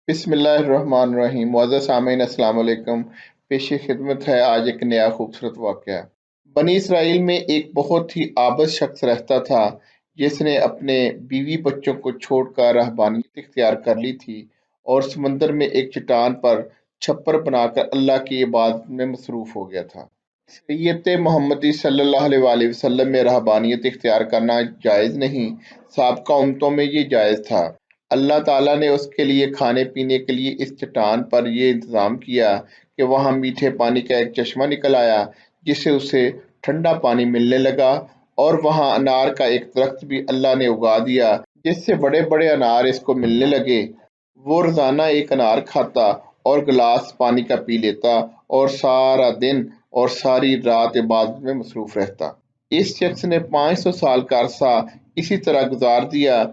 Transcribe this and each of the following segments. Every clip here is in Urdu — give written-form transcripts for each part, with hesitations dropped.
بسم اللہ الرحمن الرحیم۔ معزز سامعین السلام علیکم۔ پیش خدمت ہے آج ایک نیا خوبصورت واقعہ۔ بنی اسرائیل میں ایک بہت ہی عابد شخص رہتا تھا جس نے اپنے بیوی بچوں کو چھوڑ کر رہبانیت اختیار کر لی تھی اور سمندر میں ایک چٹان پر چھپر بنا کر اللہ کی عبادت میں مصروف ہو گیا تھا۔ شریعت محمدی صلی اللہ علیہ وآلہ وسلم میں رہبانیت اختیار کرنا جائز نہیں، سابقہ امتوں میں یہ جائز تھا۔ اللہ تعالیٰ نے اس کے لیے کھانے پینے کے لیے اس چٹان پر یہ انتظام کیا کہ وہاں میٹھے پانی کا ایک چشمہ نکل آیا جس سے اسے ٹھنڈا پانی ملنے لگا، اور وہاں انار کا ایک درخت بھی اللہ نے اگا دیا جس سے بڑے بڑے انار اس کو ملنے لگے۔ وہ روزانہ ایک انار کھاتا اور گلاس پانی کا پی لیتا اور سارا دن اور ساری رات عبادت میں مصروف رہتا۔ اس شخص نے 500 سال کا عرصہ اسی طرح گزار دیا۔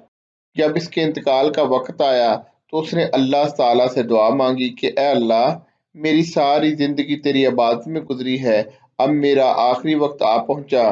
جب اس کے انتقال کا وقت آیا تو اس نے اللہ تعالیٰ سے دعا مانگی کہ اے اللہ، میری ساری زندگی تیری عبادت میں گزری ہے، اب میرا آخری وقت آ پہنچا۔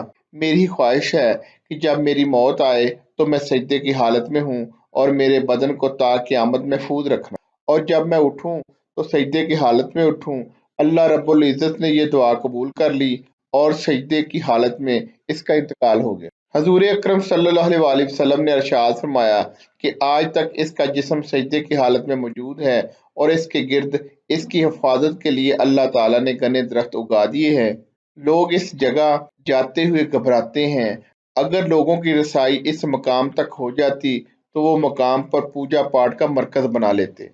میری خواہش ہے کہ جب میری موت آئے تو میں سجدے کی حالت میں ہوں اور میرے بدن کو تا قیامت محفوظ رکھنا، اور جب میں اٹھوں تو سجدے کی حالت میں اٹھوں۔ اللہ رب العزت نے یہ دعا قبول کر لی اور سجدے کی حالت میں اس کا انتقال ہو گیا۔ حضور اکرم صلی اللہ علیہ وآلہ وسلم نے ارشاد فرمایا کہ آج تک اس کا جسم سجدے کی حالت میں موجود ہے اور اس کے گرد اس کی حفاظت کے لیے اللہ تعالیٰ نے گھنے درخت اگا دیے ہیں۔ لوگ اس جگہ جاتے ہوئے گھبراتے ہیں۔ اگر لوگوں کی رسائی اس مقام تک ہو جاتی تو وہ مقام پر پوجا پاٹ کا مرکز بنا لیتے۔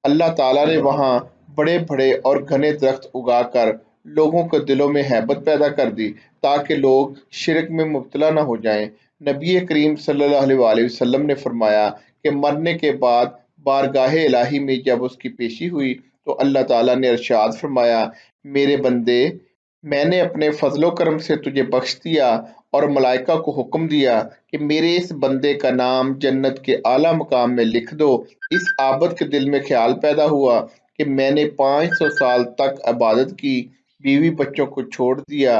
اللہ تعالیٰ نے وہاں بڑے بڑے اور گھنے درخت اگا کر لوگوں کے دلوں میں ہیبت پیدا کر دی تاکہ لوگ شرک میں مبتلا نہ ہو جائیں۔ نبی کریم صلی اللہ علیہ وآلہ وسلم نے فرمایا کہ مرنے کے بعد بارگاہ الہی میں جب اس کی پیشی ہوئی تو اللہ تعالیٰ نے ارشاد فرمایا، میرے بندے، میں نے اپنے فضل و کرم سے تجھے بخش دیا اور ملائکہ کو حکم دیا کہ میرے اس بندے کا نام جنت کے اعلیٰ مقام میں لکھ دو۔ اس عابد کے دل میں خیال پیدا ہوا کہ میں نے 500 سال تک عبادت کی، بیوی بچوں کو چھوڑ دیا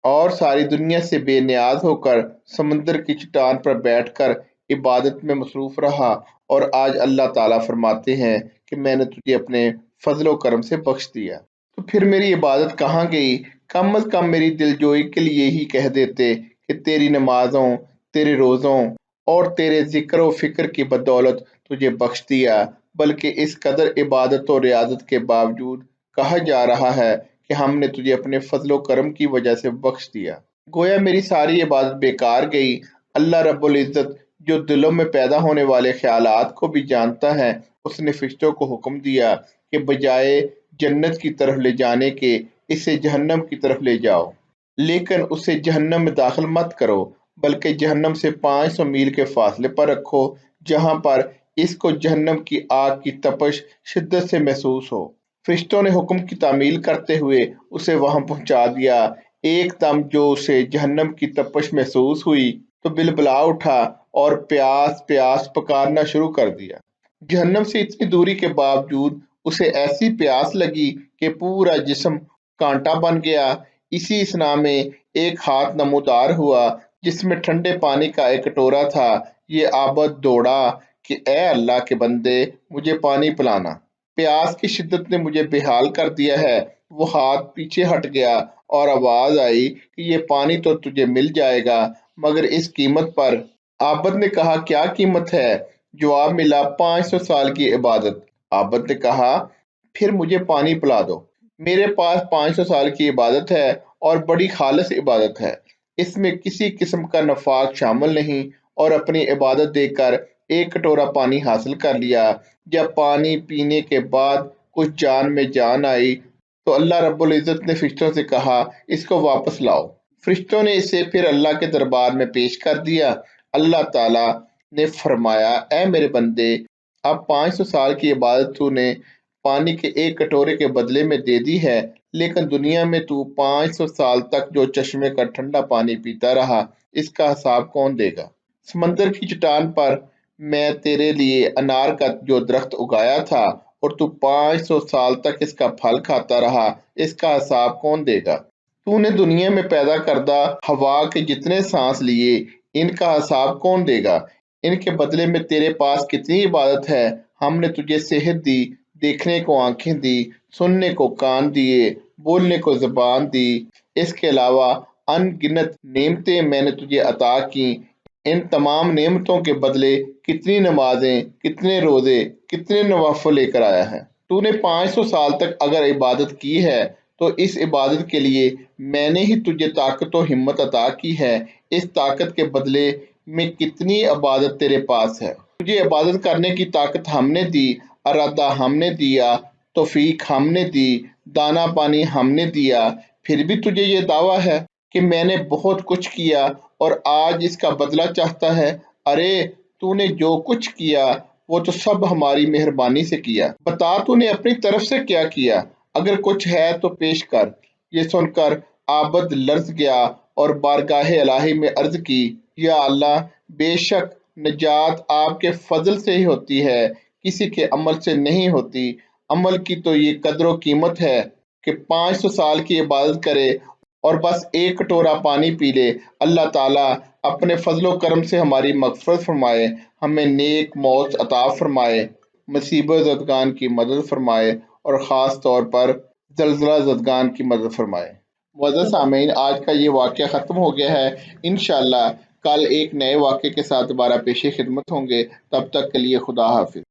اور ساری دنیا سے بے نیاز ہو کر سمندر کی چٹان پر بیٹھ کر عبادت میں مصروف رہا، اور آج اللہ تعالیٰ فرماتے ہیں کہ میں نے تجھے اپنے فضل و کرم سے بخش دیا، تو پھر میری عبادت کہاں گئی؟ کم از کم میری دلجوئی کے لیے ہی کہہ دیتے کہ تیری نمازوں، تیرے روزوں اور تیرے ذکر و فکر کی بدولت تجھے بخش دیا، بلکہ اس قدر عبادت و ریاضت کے باوجود کہا جا رہا ہے کہ ہم نے تجھے اپنے فضل و کرم کی وجہ سے بخش دیا۔ گویا میری ساری عبادت بیکار گئی۔ اللہ رب العزت جو دلوں میں پیدا ہونے والے خیالات کو بھی جانتا ہے، اس نے فرشتوں کو حکم دیا کہ بجائے جنت کی طرف لے جانے کے اسے جہنم کی طرف لے جاؤ، لیکن اسے جہنم میں داخل مت کرو، بلکہ جہنم سے 500 میل کے فاصلے پر رکھو جہاں پر اس کو جہنم کی آگ کی تپش شدت سے محسوس ہو۔ فرشتوں نے حکم کی تعمیل کرتے ہوئے اسے وہاں پہنچا دیا۔ ایک دم جو اسے جہنم کی تپش محسوس ہوئی تو بلبلا اٹھا اور پیاس پیاس پکارنا شروع کر دیا۔ جہنم سے اتنی دوری کے باوجود اسے ایسی پیاس لگی کہ پورا جسم کانٹا بن گیا۔ اسی اثنا میں ایک ہاتھ نمودار ہوا جس میں ٹھنڈے پانی کا ایک کٹورا تھا۔ یہ عابد دوڑا کہ اے اللہ کے بندے، مجھے پانی پلانا، پیاس کی شدت نے مجھے بے حال کر دیا ہے۔ وہ ہاتھ پیچھے ہٹ گیا اور آواز آئی کہ یہ پانی تو تجھے مل جائے گا مگر اس قیمت پر۔ عابد نے کہا، کیا قیمت ہے؟ جواب ملا، 500 سال کی عبادت۔ عابد نے کہا، پھر مجھے پانی پلا دو، میرے پاس 500 سال کی عبادت ہے اور بڑی خالص عبادت ہے، اس میں کسی قسم کا نفاق شامل نہیں، اور اپنی عبادت دے کر ایک کٹورا پانی حاصل کر لیا۔ جب پانی پینے کے بعد کچھ جان میں جان آئی تو اللہ رب العزت نے فرشتوں سے کہا، اس کو واپس لاؤ۔ فرشتوں نے اسے پھر اللہ کے دربار میں پیش کر دیا۔ اللہ تعالیٰ نے فرمایا، اے میرے بندے، اب 500 سال کی عبادت تو نے پانی کے ایک کٹورے کے بدلے میں دے دی ہے، لیکن دنیا میں تو 500 سال تک جو چشمے کا ٹھنڈا پانی پیتا رہا، اس کا حساب کون دے گا؟ سمندر کی چٹان پر میں تیرے لیے انار کا جو درخت اگایا تھا اور تو 500 سال تک اس کا پھل کھاتا رہا، اس کا حساب کون دے گا؟ تو نے دنیا میں پیدا کردہ ہوا کے جتنے سانس لیے، ان کا حساب کون دے گا؟ ان کے بدلے میں تیرے پاس کتنی عبادت ہے، ہم نے تجھے صحت دی، دیکھنے کو آنکھیں دی، سننے کو کان دیے، بولنے کو زبان دی۔ اس کے علاوہ ان گنت نعمتیں میں نے تجھے عطا کی۔ ان تمام نعمتوں کے بدلے کتنی نمازیں، کتنے روزے، کتنے نوافل لے کر آیا ہے۔ تو نے 500 سال تک اگر عبادت کی ہے تو اس عبادت کے لیے میں نے ہی تجھے طاقت و ہمت عطا کی ہے۔ اس طاقت کے بدلے میں کتنی عبادت تیرے پاس ہے۔ تجھے عبادت کرنے کی طاقت ہم نے دی، ارادہ ہم نے دیا، توفیق ہم نے دی، دانا پانی ہم نے دیا، پھر بھی تجھے یہ دعویٰ ہے کہ میں نے بہت کچھ کیا اور آج اس کا بدلہ چاہتا ہے۔ ارے تو نے جو کچھ کیا وہ تو سب ہماری مہربانی سے کیا۔ بتا تو نے اپنی طرف سے کیا کیا، اگر کچھ ہے تو پیش کر۔ یہ سن کر عابد لرز گیا اور بارگاہ الہی میں عرض کی، یا اللہ، بے شک نجات آپ کے فضل سے ہی ہوتی ہے، کسی کے عمل سے نہیں ہوتی۔ عمل کی تو یہ قدر و قیمت ہے کہ 500 سال کی عبادت کرے اور بس ایک کٹورا پانی پی لے۔ اللہ تعالیٰ اپنے فضل و کرم سے ہماری مغفرت فرمائے، ہمیں نیک موت عطا فرمائے، مصیبت زدگان کی مدد فرمائے اور خاص طور پر زلزلہ زدگان کی مدد فرمائے۔ معزز سامعین، آج کا یہ واقعہ ختم ہو گیا ہے۔ انشاءاللہ کل ایک نئے واقعے کے ساتھ دوبارہ پیش خدمت ہوں گے۔ تب تک کے لیے خدا حافظ۔